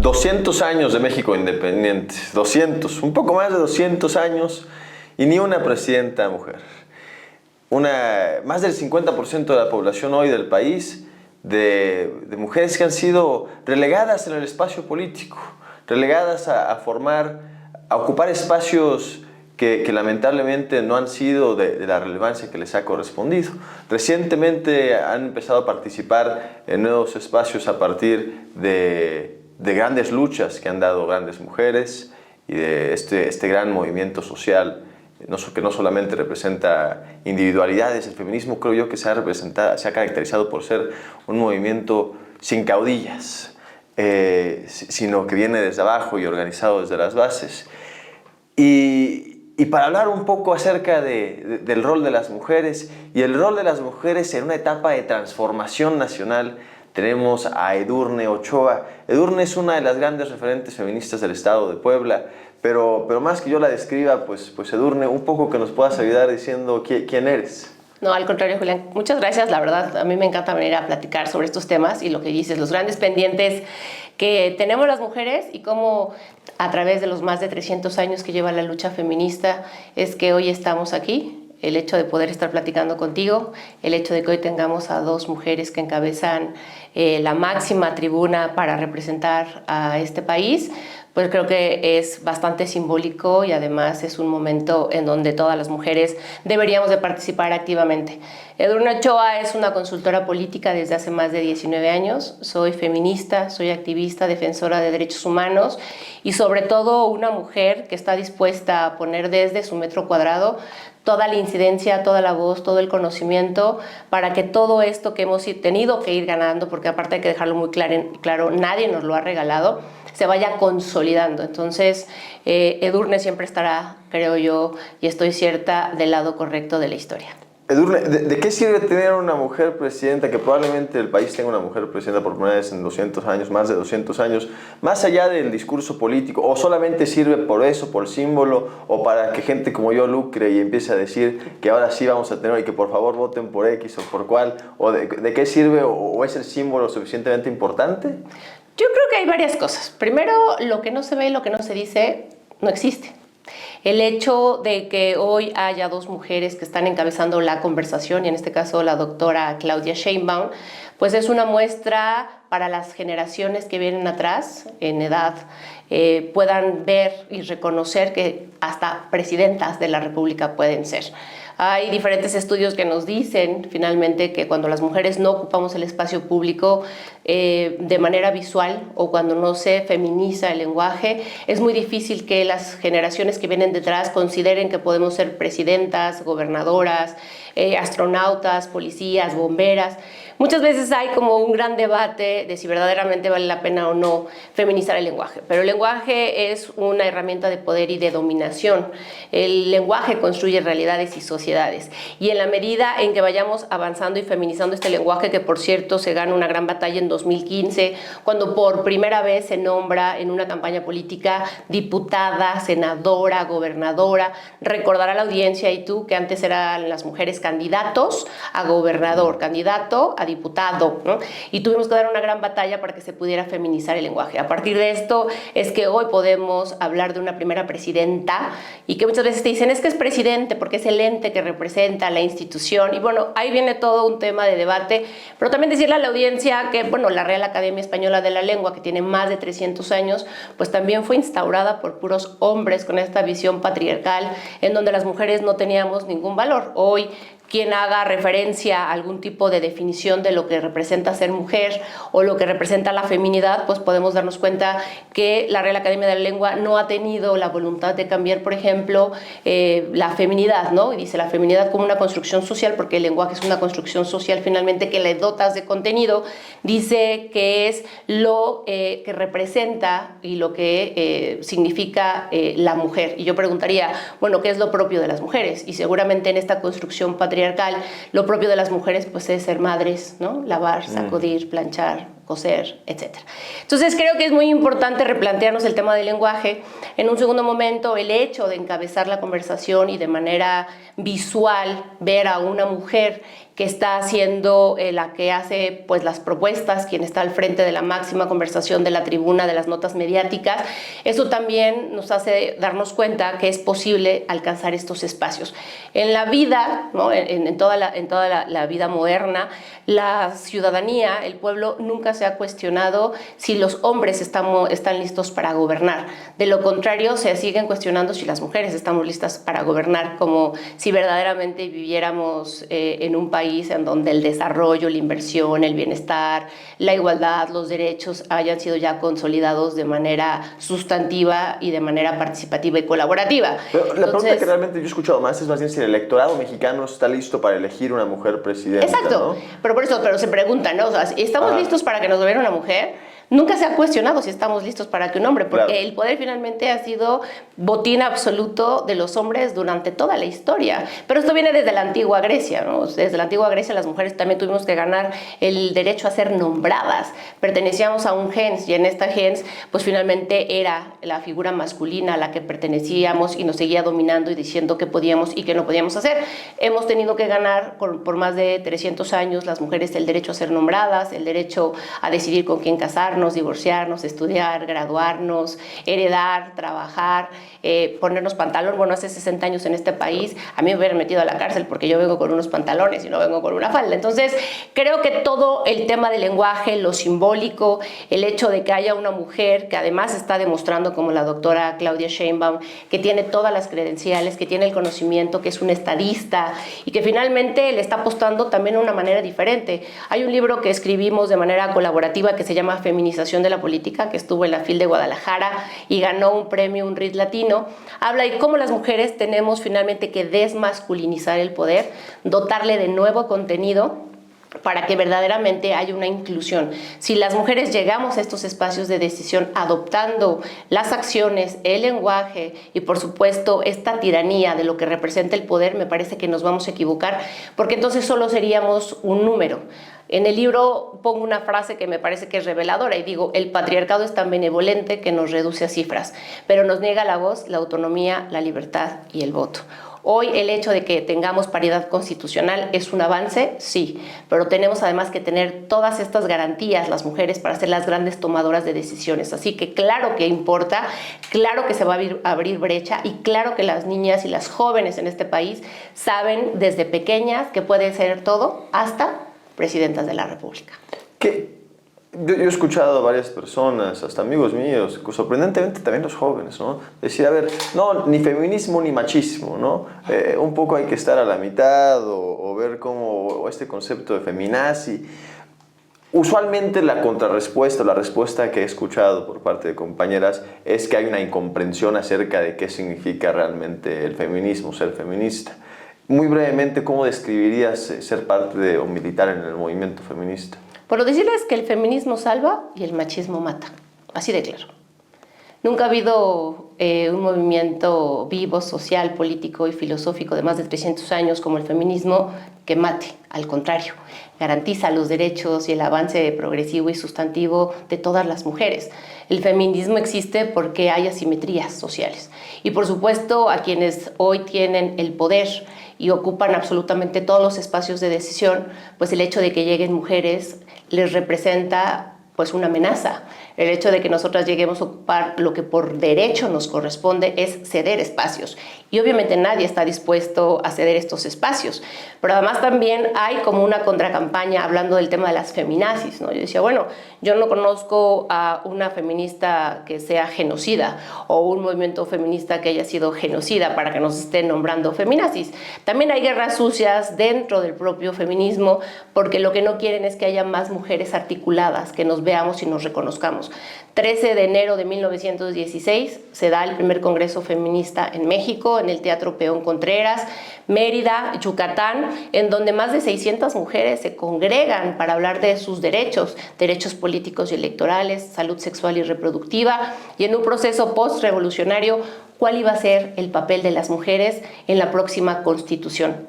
200 años de México independiente, 200, un poco más de 200 años y ni una presidenta mujer. Más del 50% de la población hoy del país de mujeres que han sido relegadas en el espacio político, relegadas a ocupar espacios que lamentablemente no han sido de la relevancia que les ha correspondido. Recientemente han empezado a participar en nuevos espacios a partir de grandes luchas que han dado grandes mujeres y de este gran movimiento social que no solamente representa individualidades. El feminismo, creo yo, que se ha caracterizado por ser un movimiento sin caudillas, sino que viene desde abajo y organizado desde las bases. Y para hablar un poco acerca del rol de las mujeres y el rol de las mujeres en una etapa de transformación nacional, tenemos a Edurne Ochoa. Edurne es una de las grandes referentes feministas del estado de Puebla, pero más que yo la describa, pues Edurne, un poco que nos puedas ayudar diciendo quién eres. No, al contrario, Julián, muchas gracias. La verdad, a mí me encanta venir a platicar sobre estos temas y lo que dices, los grandes pendientes que tenemos las mujeres y cómo a través de los más de 300 años que lleva la lucha feminista es que hoy estamos aquí. El hecho de poder estar platicando contigo, el hecho de que hoy tengamos a dos mujeres que encabezan la máxima tribuna para representar a este país, pues creo que es bastante simbólico y además es un momento en donde todas las mujeres deberíamos de participar activamente. Edurne Ochoa es una consultora política desde hace más de 19 años. Soy feminista, soy activista, defensora de derechos humanos y sobre todo una mujer que está dispuesta a poner desde su metro cuadrado toda la incidencia, toda la voz, todo el conocimiento para que todo esto que hemos tenido que ir ganando, porque aparte hay que dejarlo muy claro, nadie nos lo ha regalado, se vaya consolidando. Entonces, Edurne siempre estará, creo yo, y estoy cierta, del lado correcto de la historia. Edurne, ¿de qué sirve tener una mujer presidenta, que probablemente el país tenga una mujer presidenta por primera vez en 200 años, más de 200 años, más allá del discurso político? ¿O solamente sirve por eso, por símbolo, o para que gente como yo lucre y empiece a decir que ahora sí vamos a tener y que por favor voten por X o por cuál? ¿O de qué sirve o es el símbolo suficientemente importante? Yo creo que hay varias cosas. Primero, lo que no se ve y lo que no se dice no existe. El hecho de que hoy haya dos mujeres que están encabezando la conversación, y en este caso la doctora Claudia Sheinbaum, pues es una muestra para las generaciones que vienen atrás en edad, puedan ver y reconocer que hasta presidentas de la República pueden ser. Hay diferentes estudios que nos dicen finalmente que cuando las mujeres no ocupamos el espacio público de manera visual o cuando no se feminiza el lenguaje, es muy difícil que las generaciones que vienen detrás consideren que podemos ser presidentas, gobernadoras, astronautas, policías, bomberas. Muchas veces hay como un gran debate de si verdaderamente vale la pena o no feminizar el lenguaje, pero el lenguaje es una herramienta de poder y de dominación. El lenguaje construye realidades y sociedades, y en la medida en que vayamos avanzando y feminizando este lenguaje, que por cierto se gana una gran batalla en 2015, cuando por primera vez se nombra en una campaña política diputada, senadora, gobernadora, recordará la audiencia y tú que antes eran las mujeres candidatos a gobernador, candidato a diputado, ¿no? Y tuvimos que dar una gran batalla para que se pudiera feminizar el lenguaje. A partir de esto es que hoy podemos hablar de una primera presidenta y que muchas veces te dicen es que es presidente porque es el ente que representa la institución, y bueno, ahí viene todo un tema de debate, pero también decirle a la audiencia que, bueno, la Real Academia Española de la Lengua, que tiene más de 300 años, pues también fue instaurada por puros hombres con esta visión patriarcal en donde las mujeres no teníamos ningún valor. Hoy quien haga referencia a algún tipo de definición de lo que representa ser mujer o lo que representa la feminidad, pues podemos darnos cuenta que la Real Academia de la Lengua no ha tenido la voluntad de cambiar, por ejemplo, la feminidad, ¿no? Y dice la feminidad como una construcción social, porque el lenguaje es una construcción social finalmente que le dotas de contenido. Dice que es lo que representa y lo que significa la mujer. Y yo preguntaría, bueno, ¿qué es lo propio de las mujeres? Y seguramente en esta construcción patriarcal patriarcal, lo propio de las mujeres pues es ser madres, ¿no? Lavar, sacudir, planchar, coser, etc. Entonces creo que es muy importante replantearnos el tema del lenguaje. En un segundo momento, el hecho de encabezar la conversación y de manera visual ver a una mujer que está siendo la que hace pues, las propuestas, quien está al frente de la máxima conversación de la tribuna, de las notas mediáticas, eso también nos hace darnos cuenta que es posible alcanzar estos espacios. En la vida, ¿no? en toda la vida moderna, la ciudadanía, el pueblo, nunca se ha cuestionado si los hombres están listos para gobernar. De lo contrario, se siguen cuestionando si las mujeres estamos listas para gobernar, como si verdaderamente viviéramos en un país en donde el desarrollo, la inversión, el bienestar, la igualdad, los derechos hayan sido ya consolidados de manera sustantiva y de manera participativa y colaborativa. Pero la pregunta que realmente yo he escuchado más es más bien si el electorado mexicano está listo para elegir una mujer presidenta. Exacto, ¿no? pero se pregunta, ¿no? O sea, ¿estamos listos para que nos gobierne una mujer? Nunca se ha cuestionado si estamos listos para que un hombre, porque el poder finalmente ha sido botín absoluto de los hombres durante toda la historia. Pero esto viene desde la antigua Grecia, ¿no? Desde la antigua Grecia las mujeres también tuvimos que ganar el derecho a ser nombradas. Pertenecíamos a un gens y en esta gens pues finalmente era la figura masculina a la que pertenecíamos y nos seguía dominando y diciendo qué podíamos y qué no podíamos hacer. Hemos tenido que ganar por más de 300 años las mujeres el derecho a ser nombradas, el derecho a decidir con quién casarnos, divorciarnos, estudiar, graduarnos, heredar, trabajar, ponernos pantalón. Bueno, hace 60 años en este país a mí me hubieran metido a la cárcel porque yo vengo con unos pantalones y no vengo con una falda. Entonces, creo que todo el tema del lenguaje, lo simbólico, el hecho de que haya una mujer que además está demostrando, como la doctora Claudia Sheinbaum, que tiene todas las credenciales, que tiene el conocimiento, que es una estadista y que finalmente le está apostando también a una manera diferente. Hay un libro que escribimos de manera colaborativa que se llama Feminización de la Política, que estuvo en la FIL de Guadalajara y ganó un premio, un RIT latino. Habla de cómo las mujeres tenemos finalmente que desmasculinizar el poder, dotarle de nuevo contenido para que verdaderamente haya una inclusión. Si las mujeres llegamos a estos espacios de decisión adoptando las acciones, el lenguaje y por supuesto esta tiranía de lo que representa el poder, me parece que nos vamos a equivocar, porque entonces solo seríamos un número. En el libro pongo una frase que me parece que es reveladora y digo, el patriarcado es tan benevolente que nos reduce a cifras, pero nos niega la voz, la autonomía, la libertad y el voto. Hoy el hecho de que tengamos paridad constitucional es un avance, sí, pero tenemos además que tener todas estas garantías las mujeres para ser las grandes tomadoras de decisiones. Así que claro que importa, claro que se va a abrir brecha y claro que las niñas y las jóvenes en este país saben desde pequeñas que puede ser todo hasta presidentas de la República. Yo he escuchado a varias personas, hasta amigos míos, sorprendentemente también los jóvenes, ¿no? Decir, a ver, no, ni feminismo ni machismo, ¿no? Un poco hay que estar a la mitad o ver cómo este concepto de feminazi. Usualmente la contrarrespuesta, la respuesta que he escuchado por parte de compañeras es que hay una incomprensión acerca de qué significa realmente el feminismo, ser feminista. Muy brevemente, ¿cómo describirías ser parte o militar en el movimiento feminista? Por decirles que el feminismo salva y el machismo mata, así de claro. Nunca ha habido un movimiento vivo, social, político y filosófico de más de 300 años como el feminismo que mate, al contrario, garantiza los derechos y el avance progresivo y sustantivo de todas las mujeres. El feminismo existe porque hay asimetrías sociales y por supuesto a quienes hoy tienen el poder y ocupan absolutamente todos los espacios de decisión, pues el hecho de que lleguen mujeres les representa pues una amenaza. El hecho de que nosotras lleguemos a ocupar lo que por derecho nos corresponde es ceder espacios. Y obviamente nadie está dispuesto a ceder estos espacios. Pero además también hay como una contracampaña hablando del tema de las feminazis, ¿no? Yo decía, bueno, yo no conozco a una feminista que sea genocida o un movimiento feminista que haya sido genocida para que nos estén nombrando feminazis. También hay guerras sucias dentro del propio feminismo porque lo que no quieren es que haya más mujeres articuladas, que nos veamos y nos reconozcamos. 13 de enero de 1916 se da el primer Congreso Feminista en México, en el Teatro Peón Contreras, Mérida, Yucatán, en donde más de 600 mujeres se congregan para hablar de sus derechos, derechos políticos y electorales, salud sexual y reproductiva, y en un proceso post-revolucionario, ¿cuál iba a ser el papel de las mujeres en la próxima Constitución?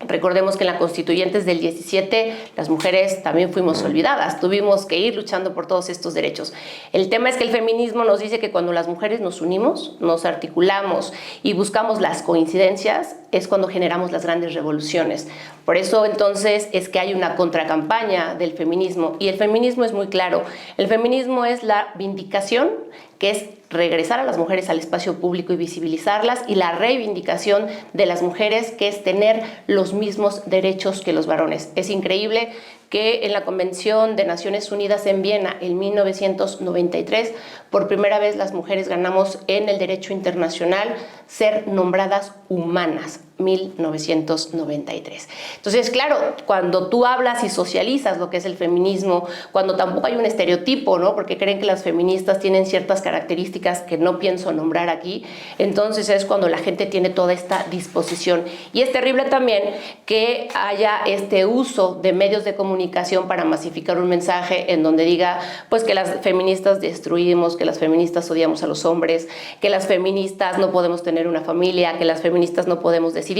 Recordemos que en la Constituyentes del 17 las mujeres también fuimos olvidadas, tuvimos que ir luchando por todos estos derechos. El tema es que el feminismo nos dice que cuando las mujeres nos unimos, nos articulamos y buscamos las coincidencias, es cuando generamos las grandes revoluciones. Por eso entonces es que hay una contracampaña del feminismo, y el feminismo es muy claro. El feminismo es la vindicación, que es regresar a las mujeres al espacio público y visibilizarlas, y la reivindicación de las mujeres, que es tener los mismos derechos que los varones. Es increíble que en la Convención de Naciones Unidas en Viena, en 1993, por primera vez las mujeres ganamos en el derecho internacional ser nombradas humanas, 1993. Entonces, claro, cuando tú hablas y socializas lo que es el feminismo, cuando tampoco hay un estereotipo, ¿no? Porque creen que las feministas tienen ciertas características que no pienso nombrar aquí, entonces es cuando la gente tiene toda esta disposición. Y es terrible también que haya este uso de medios de comunicación para masificar un mensaje en donde diga, pues, que las feministas destruimos, que las feministas odiamos a los hombres, que las feministas no podemos tener una familia, que las feministas no podemos decidir.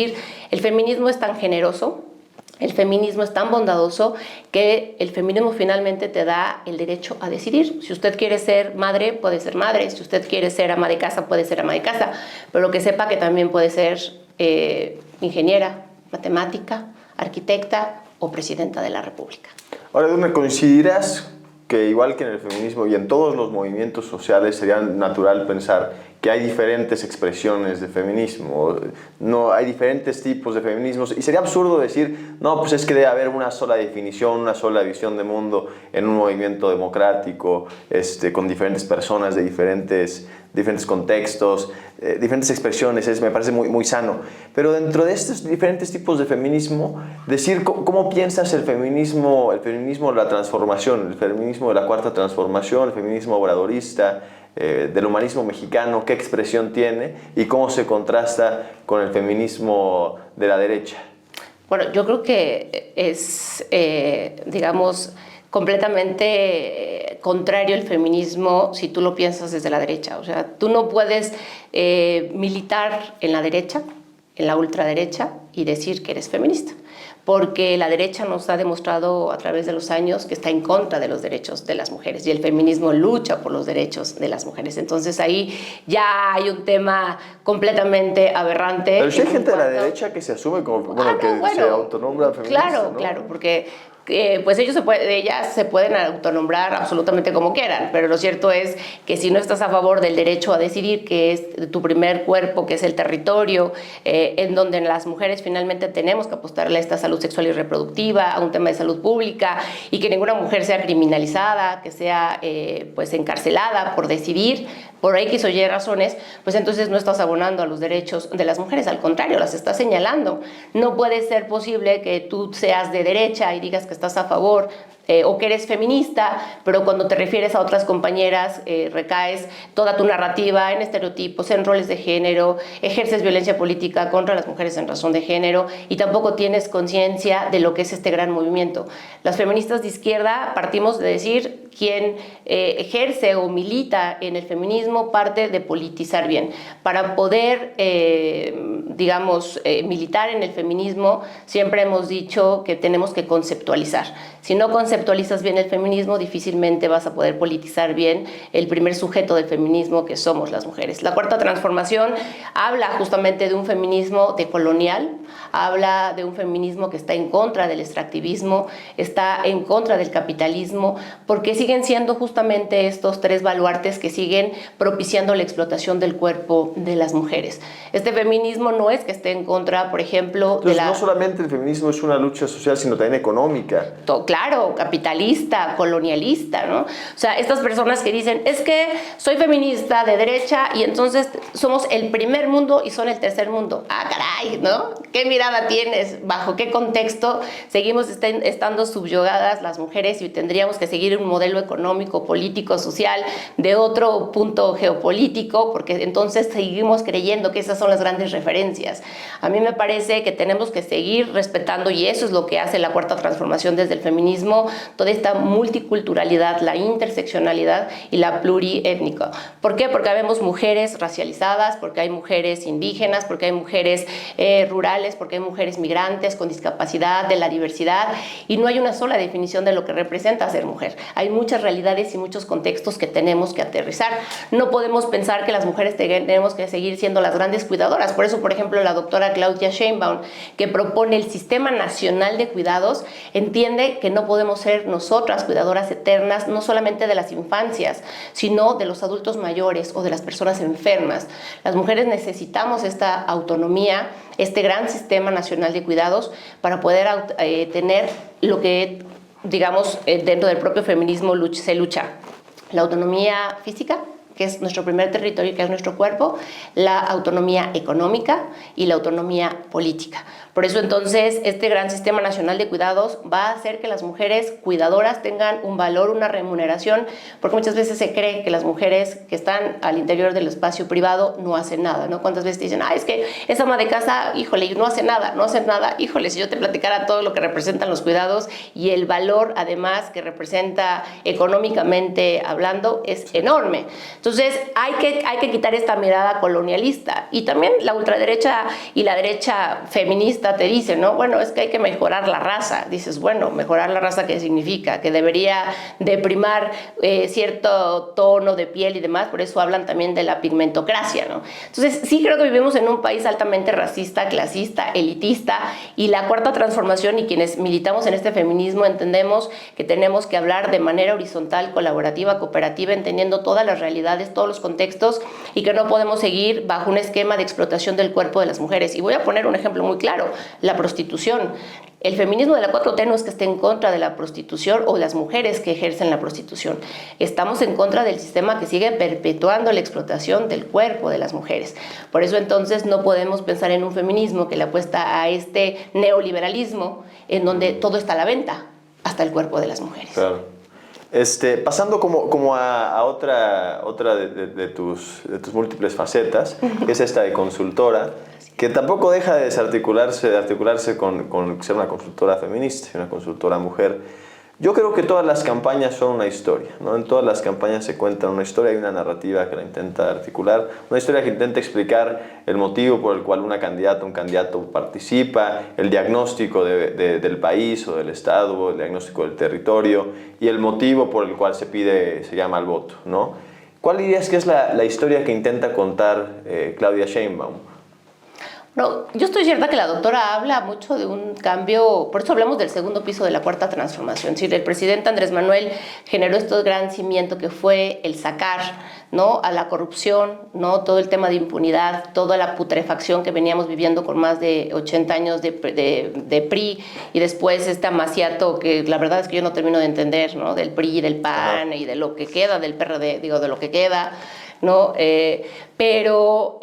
El feminismo es tan generoso, el feminismo es tan bondadoso, que el feminismo finalmente te da el derecho a decidir. Si usted quiere ser madre, puede ser madre. Si usted quiere ser ama de casa, puede ser ama de casa. Pero que sepa que también puede ser ingeniera, matemática, arquitecta o presidenta de la República. Ahora, Edurne, ¿coincidirás que igual que en el feminismo y en todos los movimientos sociales sería natural pensar que hay diferentes expresiones de feminismo, no hay diferentes tipos de feminismos, y sería absurdo decir, no, pues es que debe haber una sola definición, una sola visión de mundo en un movimiento democrático, con diferentes personas de diferentes contextos, diferentes expresiones? Me parece muy, muy sano. Pero dentro de estos diferentes tipos de feminismo, decir cómo piensas el feminismo de la transformación, el feminismo de la cuarta transformación, el feminismo obradorista, del humanismo mexicano, qué expresión tiene y cómo se contrasta con el feminismo de la derecha. Bueno, yo creo que es, digamos, completamente contrario el feminismo si tú lo piensas desde la derecha. O sea, tú no puedes militar en la derecha, en la ultraderecha, y decir que eres feminista, porque la derecha nos ha demostrado a través de los años que está en contra de los derechos de las mujeres, y el feminismo lucha por los derechos de las mujeres. Entonces ahí ya hay un tema completamente aberrante. Pero si hay gente de la derecha que se asume como, se autonombra feminista, claro, ¿no? Claro, porque pues ellas se pueden autonombrar absolutamente como quieran, pero lo cierto es que si no estás a favor del derecho a decidir, que es tu primer cuerpo, que es el territorio, en donde las mujeres finalmente tenemos que apostarle a esta salud sexual y reproductiva, a un tema de salud pública, y que ninguna mujer sea criminalizada, que sea pues encarcelada por decidir, por X o Y razones, pues entonces no estás abonando a los derechos de las mujeres, al contrario, las estás señalando. No puede ser posible que tú seas de derecha y digas que estás a favor o que eres feminista, pero cuando te refieres a otras compañeras recaes toda tu narrativa en estereotipos, en roles de género, ejerces violencia política contra las mujeres en razón de género, y tampoco tienes conciencia de lo que es este gran movimiento. Las feministas de izquierda partimos de decir: quien ejerce o milita en el feminismo parte de politizar bien. Para poder, militar en el feminismo, siempre hemos dicho que tenemos que conceptualizar. Si no conceptualizas bien el feminismo, difícilmente vas a poder politizar bien el primer sujeto del feminismo, que somos las mujeres. La cuarta transformación habla justamente de un feminismo decolonial, habla de un feminismo que está en contra del extractivismo, está en contra del capitalismo, porque siguen siendo justamente estos tres baluartes que siguen propiciando la explotación del cuerpo de las mujeres. Este feminismo no es que esté en contra, por ejemplo, entonces, no solamente el feminismo es una lucha social, sino también económica. Claro, capitalista, colonialista, ¿no? O sea, estas personas que dicen, es que soy feminista de derecha y entonces somos el primer mundo y son el tercer mundo. Ah, caray, ¿no? ¿Qué mirada tienes? ¿Bajo qué contexto seguimos estando subyugadas las mujeres y tendríamos que seguir un modelo económico, político, social de otro punto geopolítico? Porque entonces seguimos creyendo que esas son las grandes referencias. A mí me parece que tenemos que seguir respetando, y eso es lo que hace la cuarta transformación desde el feminismo, toda esta multiculturalidad, la interseccionalidad y la pluriétnica. ¿Por qué? Porque vemos mujeres racializadas, porque hay mujeres indígenas, porque hay mujeres rurales, porque hay mujeres migrantes con discapacidad, de la diversidad, y no hay una sola definición de lo que representa ser mujer. Hay muchas realidades y muchos contextos que tenemos que aterrizar. No podemos pensar que las mujeres tenemos que seguir siendo las grandes cuidadoras. Por eso, por ejemplo, la doctora Claudia Sheinbaum, que propone el Sistema Nacional de Cuidados, entiende que no podemos ser nosotras cuidadoras eternas, no solamente de las infancias, sino de los adultos mayores o de las personas enfermas. Las mujeres necesitamos esta autonomía, este gran Sistema Nacional de Cuidados, para poder tener lo que, digamos, dentro del propio feminismo se lucha: la autonomía física, que es nuestro primer territorio, que es nuestro cuerpo, la autonomía económica y la autonomía política. Por eso entonces este gran Sistema Nacional de Cuidados va a hacer que las mujeres cuidadoras tengan un valor, una remuneración, porque muchas veces se cree que las mujeres que están al interior del espacio privado no hacen nada, ¿no? ¿Cuántas veces te dicen, es que esa ama de casa, híjole, no hace nada, híjole, si yo te platicara todo lo que representan los cuidados y el valor además que representa económicamente hablando es enorme. Entonces hay que quitar esta mirada colonialista, y también la ultraderecha y la derecha feminista te dice, ¿no? Bueno, es que hay que mejorar la raza. Dices, bueno, mejorar la raza, ¿qué significa? Que debería de primar cierto tono de piel y demás. Por eso hablan también de la pigmentocracia, ¿no? Entonces sí creo que vivimos en un país altamente racista, clasista, elitista, y la cuarta transformación y quienes militamos en este feminismo entendemos que tenemos que hablar de manera horizontal, colaborativa, cooperativa, entendiendo todas las realidades, todos los contextos, y que no podemos seguir bajo un esquema de explotación del cuerpo de las mujeres. Y voy a poner un ejemplo muy claro: la prostitución. El feminismo de la 4T no es que esté en contra de la prostitución o las mujeres que ejercen la prostitución. Estamos en contra del sistema que sigue perpetuando la explotación del cuerpo de las mujeres. Por eso entonces no podemos pensar en un feminismo que le apuesta a este neoliberalismo en donde todo está a la venta, hasta el cuerpo de las mujeres. Claro. Pasando como a otra de tus múltiples facetas, que es esta de consultora, que tampoco deja de articularse con ser una consultora feminista y una consultora mujer. Yo creo que todas las campañas son una historia, ¿no? En todas las campañas se cuenta una historia y una narrativa que la intenta articular, una historia que intenta explicar el motivo por el cual un candidato participa, el diagnóstico del país o del estado, el diagnóstico del territorio y el motivo por el cual se llama al voto, ¿no? ¿Cuál dirías que es la historia que intenta contar Claudia Sheinbaum? No, yo estoy cierta que la doctora habla mucho de un cambio, por eso hablamos del segundo piso de la cuarta transformación. Sí, el presidente Andrés Manuel generó este gran cimiento que fue el sacar, ¿no?, a la corrupción, ¿no?, todo el tema de impunidad, toda la putrefacción que veníamos viviendo con más de 80 años de PRI, y después este amaciato que la verdad es que yo no termino de entender, ¿no?, del PRI, del PAN y de lo que queda del PRD, de lo que queda, ¿no? Pero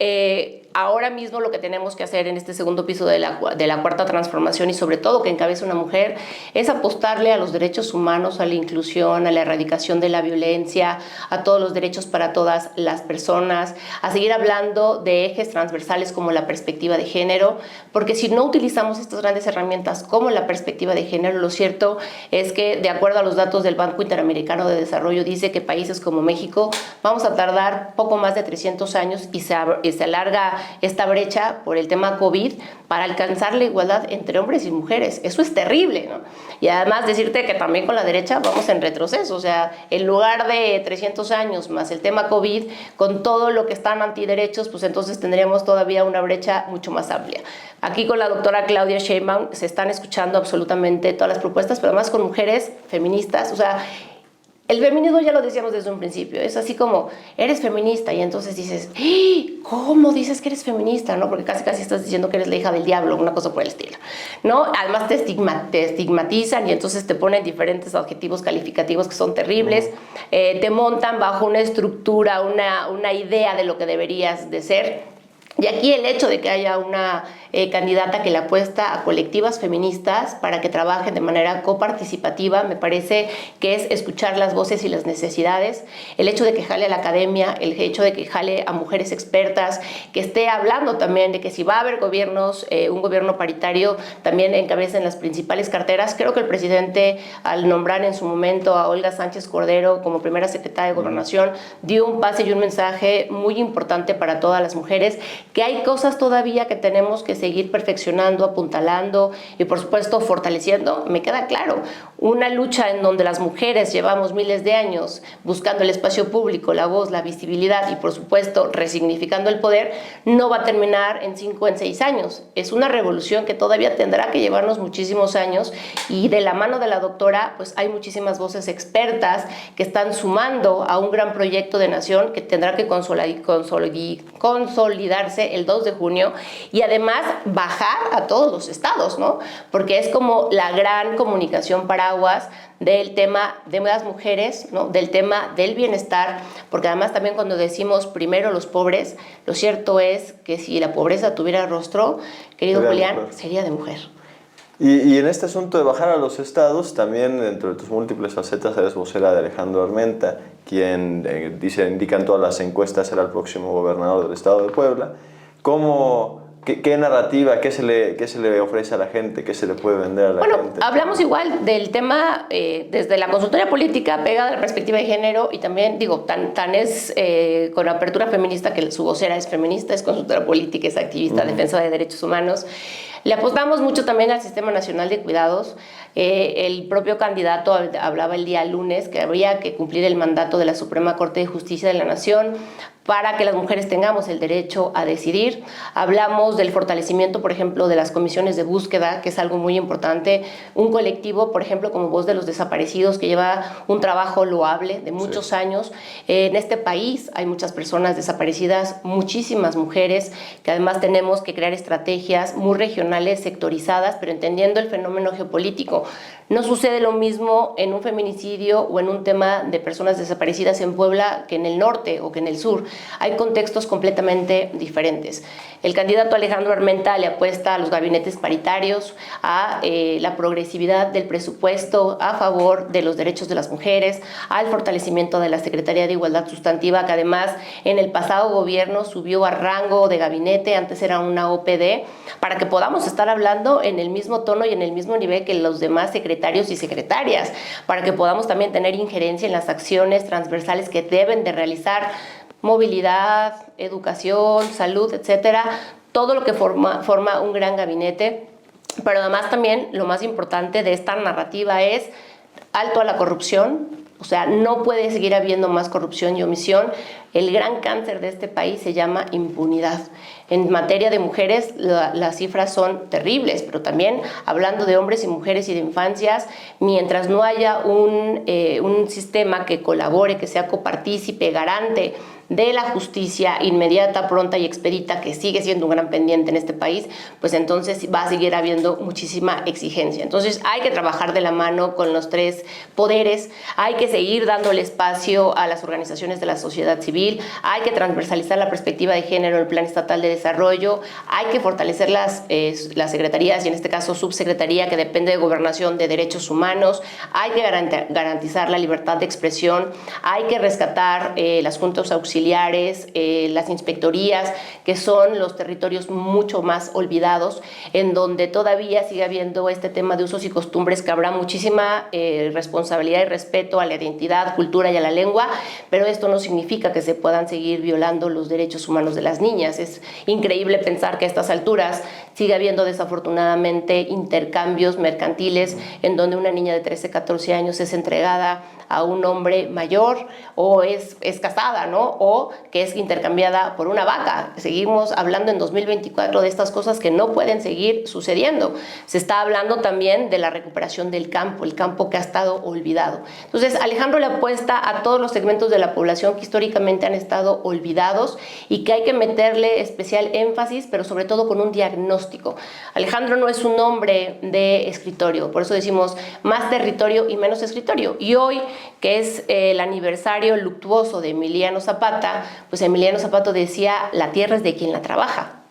ahora mismo lo que tenemos que hacer en este segundo piso de la cuarta transformación, y sobre todo que encabeza una mujer, es apostarle a los derechos humanos, a la inclusión, a la erradicación de la violencia, a todos los derechos para todas las personas, a seguir hablando de ejes transversales como la perspectiva de género, porque si no utilizamos estas grandes herramientas como la perspectiva de género, lo cierto es que, de acuerdo a los datos del Banco Interamericano de Desarrollo, dice que países como México vamos a tardar poco más de 300 años y se alarga esta brecha por el tema COVID para alcanzar la igualdad entre hombres y mujeres. Eso es terrible, ¿no? Y además decirte que también con la derecha vamos en retroceso, o sea, en lugar de 300 años más el tema COVID, con todo lo que están antiderechos, pues entonces tendríamos todavía una brecha mucho más amplia. Aquí con la doctora Claudia Sheinbaum se están escuchando absolutamente todas las propuestas, pero además con mujeres feministas, o sea, el feminismo ya lo decíamos desde un principio, es así como, eres feminista, y entonces dices, ¿cómo dices que eres feminista? ¿No? Porque casi estás diciendo que eres la hija del diablo, una cosa por el estilo, ¿no? Además te estigmatizan y entonces te ponen diferentes adjetivos calificativos que son terribles, te montan bajo una estructura, una idea de lo que deberías de ser. Y aquí el hecho de que haya una candidata que le apuesta a colectivas feministas para que trabajen de manera coparticipativa, me parece que es escuchar las voces y las necesidades, el hecho de que jale a la academia, el hecho de que jale a mujeres expertas, que esté hablando también de que si va a haber gobiernos, un gobierno paritario, también encabecen las principales carteras. Creo que el presidente, al nombrar en su momento a Olga Sánchez Cordero como primera secretaria de Gobernación, dio un pase y un mensaje muy importante para todas las mujeres que hay cosas todavía que tenemos que seguir perfeccionando, apuntalando y por supuesto fortaleciendo, me queda claro. Una lucha en donde las mujeres llevamos miles de años buscando el espacio público, la voz, la visibilidad y por supuesto resignificando el poder, no va a terminar en 5 o en 6 años. Es una revolución que todavía tendrá que llevarnos muchísimos años y de la mano de la doctora pues hay muchísimas voces expertas que están sumando a un gran proyecto de nación que tendrá que consolidarse el 2 de junio y además bajar a todos los estados, ¿no? Porque es como la gran comunicación paraguas del tema de las mujeres, ¿no? Del tema del bienestar, porque además también cuando decimos primero los pobres, lo cierto es que si la pobreza tuviera rostro, querido Julián, sería de mujer. Y en este asunto de bajar a los estados, también dentro de tus múltiples facetas eres vocera de Alejandro Armenta, quien indican todas las encuestas será el próximo gobernador del estado de Puebla. ¿Qué narrativa, qué se le ofrece a la gente, qué se le puede vender a la gente? Bueno, hablamos igual del tema desde la consultoría política pegada a la perspectiva de género y también, digo, tan es con apertura feminista que su vocera es feminista, es consultora política, es activista, defensa de derechos humanos. Le apostamos mucho también al Sistema Nacional de Cuidados. El propio candidato hablaba el día lunes que habría que cumplir el mandato de la Suprema Corte de Justicia de la Nación para que las mujeres tengamos el derecho a decidir. Hablamos del fortalecimiento, por ejemplo, de las comisiones de búsqueda, que es algo muy importante. Un colectivo, por ejemplo, como Voz de los Desaparecidos, que lleva un trabajo loable de muchos años. En este país hay muchas personas desaparecidas, muchísimas mujeres, que además tenemos que crear estrategias muy regionales, sectorizadas, pero entendiendo el fenómeno geopolítico. No sucede lo mismo en un feminicidio o en un tema de personas desaparecidas en Puebla que en el norte o que en el sur. Hay contextos completamente diferentes. El candidato Alejandro Armenta le apuesta a los gabinetes paritarios, a la progresividad del presupuesto a favor de los derechos de las mujeres, al fortalecimiento de la Secretaría de Igualdad Sustantiva, que además en el pasado gobierno subió a rango de gabinete, antes era una OPD, para que podamos estar hablando en el mismo tono y en el mismo nivel que los demás secretarios y secretarias, para que podamos también tener injerencia en las acciones transversales que deben de realizar movilidad, educación, salud, etcétera, todo lo que forma un gran gabinete. Pero además también lo más importante de esta narrativa es alto a la corrupción. O sea, no puede seguir habiendo más corrupción y omisión. El gran cáncer de este país se llama impunidad. En materia de mujeres, las cifras son terribles, pero también hablando de hombres y mujeres y de infancias, mientras no haya un sistema que colabore, que sea copartícipe, garante de la justicia inmediata, pronta y expedita, que sigue siendo un gran pendiente en este país, pues entonces va a seguir habiendo muchísima exigencia. Entonces hay que trabajar de la mano con los tres poderes, hay que seguir dándole espacio a las organizaciones de la sociedad civil, hay que transversalizar la perspectiva de género en el Plan Estatal de Desarrollo, hay que fortalecer las secretarías y en este caso subsecretaría que depende de Gobernación de Derechos Humanos, hay que garantizar la libertad de expresión, hay que rescatar las juntas auxiliares, las inspectorías, que son los territorios mucho más olvidados, en donde todavía sigue habiendo este tema de usos y costumbres, que habrá muchísima responsabilidad y respeto a la identidad, cultura y a la lengua, pero esto no significa que se puedan seguir violando los derechos humanos de las niñas. Es increíble pensar que a estas alturas sigue habiendo desafortunadamente intercambios mercantiles en donde una niña de 13, 14 años es entregada a un hombre mayor o es casada, ¿no? O que es intercambiada por una vaca. Seguimos hablando en 2024 de estas cosas que no pueden seguir sucediendo. Se está hablando también de la recuperación del campo, el campo que ha estado olvidado. Entonces, Alejandro le apuesta a todos los segmentos de la población que históricamente han estado olvidados y que hay que meterle especial énfasis, pero sobre todo con un diagnóstico. Alejandro no es un hombre de escritorio, por eso decimos más territorio y menos escritorio. Y hoy, que es el aniversario luctuoso de Emiliano Zapata, pues Emiliano Zapata decía, la tierra es de quien la trabaja.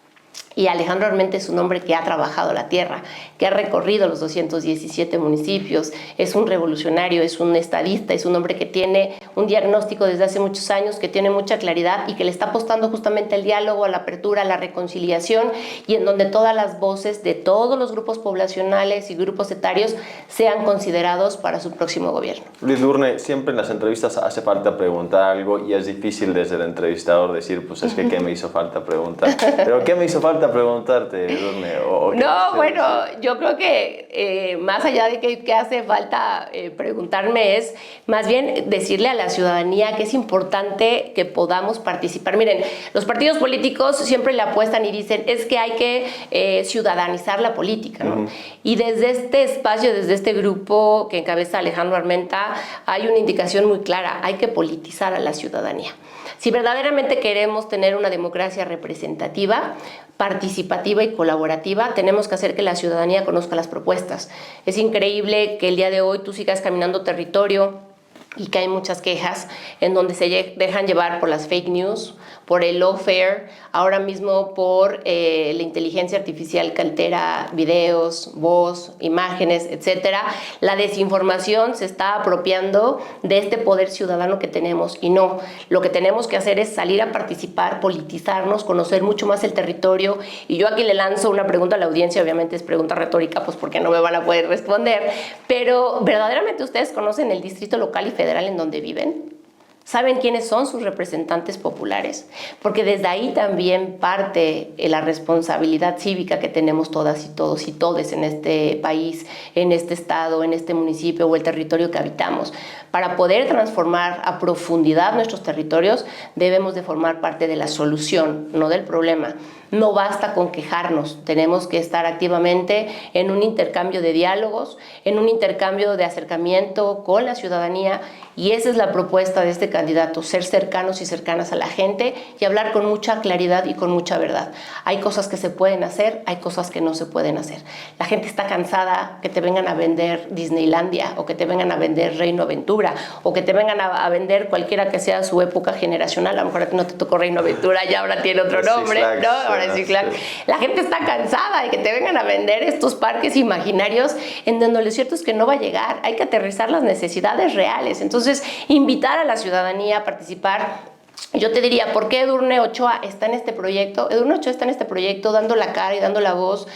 Y Alejandro Armenta es un hombre que ha trabajado la tierra, que ha recorrido los 217 municipios, es un revolucionario, es un estadista, es un hombre que tiene un diagnóstico desde hace muchos años, que tiene mucha claridad y que le está apostando justamente al diálogo, a la apertura, a la reconciliación, y en donde todas las voces de todos los grupos poblacionales y grupos etarios sean considerados para su próximo gobierno. Luis Durne, siempre en las entrevistas hace falta preguntar algo y es difícil desde el entrevistador decir, pues es que ¿qué me hizo falta preguntar? Pero ¿qué me hizo falta preguntarte, Durne? No, bueno, yo creo que más allá de que hace falta preguntarme es más bien decirle a la ciudadanía que es importante que podamos participar. Miren, los partidos políticos siempre le apuestan y dicen es que hay que ciudadanizar la política, ¿no? Y desde este espacio, desde este grupo que encabeza Alejandro Armenta, hay una indicación muy clara, hay que politizar a la ciudadanía. Si verdaderamente queremos tener una democracia representativa, participativa y colaborativa, tenemos que hacer que la ciudadanía conozca las propuestas. Es increíble que el día de hoy tú sigas caminando territorio y que hay muchas quejas en donde se dejan llevar por las fake news, por el lawfare, ahora mismo por la inteligencia artificial que altera videos, voz, imágenes, etcétera. La desinformación se está apropiando de este poder ciudadano que tenemos y no. Lo que tenemos que hacer es salir a participar, politizarnos, conocer mucho más el territorio. Y yo aquí le lanzo una pregunta a la audiencia, obviamente es pregunta retórica, pues porque no me van a poder responder, pero ¿verdaderamente ustedes conocen el distrito local y federal en donde viven? ¿Saben quiénes son sus representantes populares? Porque desde ahí también parte la responsabilidad cívica que tenemos todas y todos y todes en este país, en este estado, en este municipio o el territorio que habitamos. Para poder transformar a profundidad nuestros territorios, debemos de formar parte de la solución, no del problema. No basta con quejarnos, tenemos que estar activamente en un intercambio de diálogos, en un intercambio de acercamiento con la ciudadanía, y esa es la propuesta de este candidato, ser cercanos y cercanas a la gente y hablar con mucha claridad y con mucha verdad. Hay cosas que se pueden hacer, hay cosas que no se pueden hacer. La gente está cansada que te vengan a vender Disneylandia o que te vengan a vender Reino Aventura o que te vengan a vender cualquiera que sea su época generacional. A lo mejor a ti no te tocó Reino Aventura y ahora tiene otro nombre, ¿no? La gente está cansada de que te vengan a vender estos parques imaginarios en donde lo cierto es que no va a llegar. Hay que aterrizar las necesidades reales. Entonces, invitar a la ciudadanía a participar. Yo te diría, ¿por qué Edurne Ochoa está en este proyecto? Edurne Ochoa está en este proyecto dando la cara y dando la voz,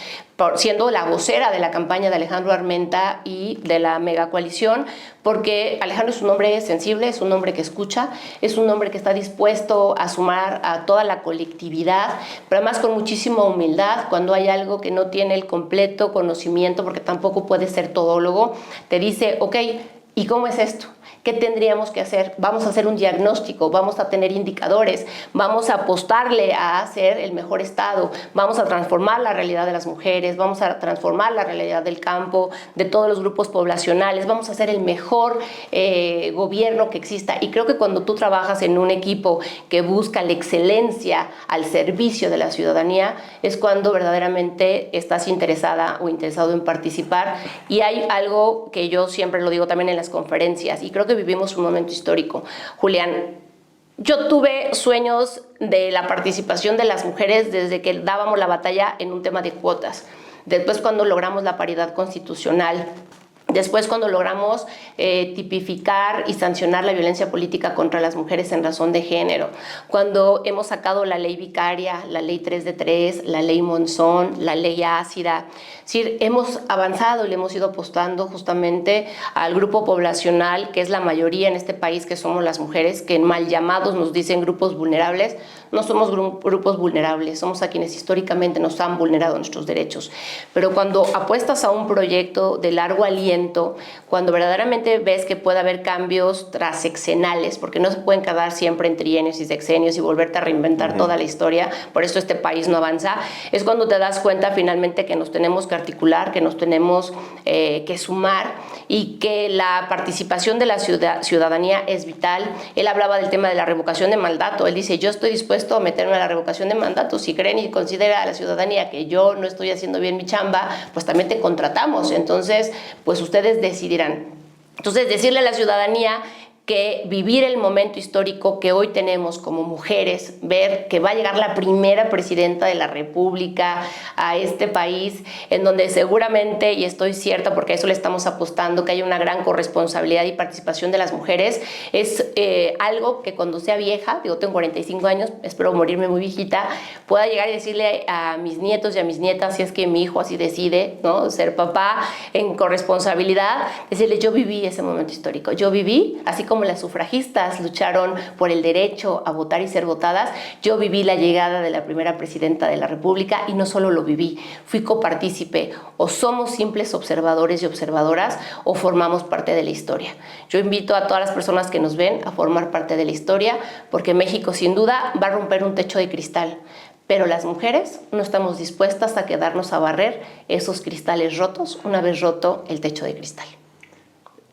siendo la vocera de la campaña de Alejandro Armenta y de la megacoalición, porque Alejandro es un hombre sensible, es un hombre que escucha, es un hombre que está dispuesto a sumar a toda la colectividad, pero además con muchísima humildad. Cuando hay algo que no tiene el completo conocimiento, porque tampoco puede ser todólogo, te dice, ok, ¿y cómo es esto? ¿Qué tendríamos que hacer? Vamos a hacer un diagnóstico, vamos a tener indicadores, vamos a apostarle a hacer el mejor Estado, vamos a transformar la realidad de las mujeres, vamos a transformar la realidad del campo, de todos los grupos poblacionales, vamos a hacer el mejor gobierno que exista. Y creo que cuando tú trabajas en un equipo que busca la excelencia al servicio de la ciudadanía, es cuando verdaderamente estás interesada o interesado en participar. Y hay algo que yo siempre lo digo también en las conferencias, y creo que vivimos un momento histórico. Julián, yo tuve sueños de la participación de las mujeres desde que dábamos la batalla en un tema de cuotas. Después, cuando logramos la paridad constitucional, después cuando logramos tipificar y sancionar la violencia política contra las mujeres en razón de género, cuando hemos sacado la ley vicaria, la ley 3 de 3, la ley Monzón, la ley ácida. Es decir, hemos avanzado y le hemos ido apostando justamente al grupo poblacional, que es la mayoría en este país, que somos las mujeres, que en mal llamados nos dicen grupos vulnerables. No somos grupos vulnerables, somos a quienes históricamente nos han vulnerado nuestros derechos. Pero cuando apuestas a un proyecto de largo aliento, cuando verdaderamente ves que puede haber cambios transeccionales, porque no se pueden quedar siempre en trienios y sexenios y volverte a reinventar toda la historia, por eso este país no avanza, es cuando te das cuenta finalmente que nos tenemos que articular, que nos tenemos que sumar y que la participación de la ciudadanía es vital. Él hablaba del tema de la revocación de mandato. Él dice, yo estoy dispuesto a meterme a la revocación de mandato. Si creen y considera a la ciudadanía que yo no estoy haciendo bien mi chamba, pues también te contratamos. Entonces, pues ustedes decidirán. Entonces, decirle a la ciudadanía que vivir el momento histórico que hoy tenemos como mujeres, ver que va a llegar la primera presidenta de la República a este país, en donde seguramente, y estoy cierta porque a eso le estamos apostando, que hay una gran corresponsabilidad y participación de las mujeres, es algo que cuando sea vieja, digo, tengo 45 años, espero morirme muy viejita, pueda llegar y decirle a mis nietos y a mis nietas, si es que mi hijo así decide, ¿no?, ser papá en corresponsabilidad, decirle, yo viví ese momento histórico, yo viví, así como las sufragistas lucharon por el derecho a votar y ser votadas, yo viví la llegada de la primera presidenta de la República y no solo lo viví, fui copartícipe. O somos simples observadores y observadoras o formamos parte de la historia. Yo invito a todas las personas que nos ven a formar parte de la historia, porque México sin duda va a romper un techo de cristal, pero las mujeres no estamos dispuestas a quedarnos a barrer esos cristales rotos una vez roto el techo de cristal.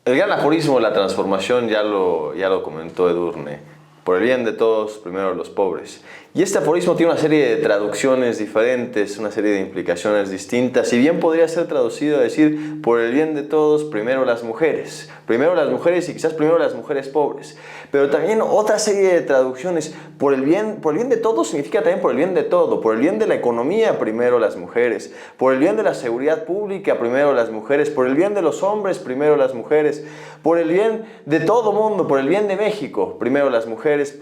El gran aforismo de la transformación ya lo comentó Edurne. Por el bien de todos, primero los pobres. Y este aforismo tiene una serie de traducciones diferentes, una serie de implicaciones distintas. Si bien podría ser traducido a decir, por el bien de todos, primero las mujeres. Primero las mujeres y quizás primero las mujeres pobres. Pero también otra serie de traducciones. Por el bien de todos significa también por el bien de todo. Por el bien de la economía, primero las mujeres. Por el bien de la seguridad pública, primero las mujeres. Por el bien de los hombres, primero las mujeres. Por el bien de todo mundo, por el bien de México, primero las mujeres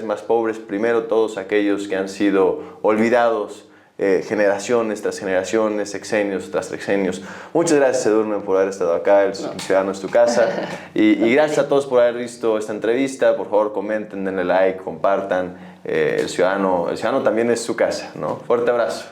más pobres, primero todos aquellos que han sido olvidados, generaciones tras generaciones, sexenios tras sexenios. Muchas gracias, Edurne, por haber estado acá, el Ciudadano es tu casa. Y gracias a todos por haber visto esta entrevista. Por favor, comenten, denle like, compartan. El Ciudadano también es su casa, ¿no? Fuerte abrazo.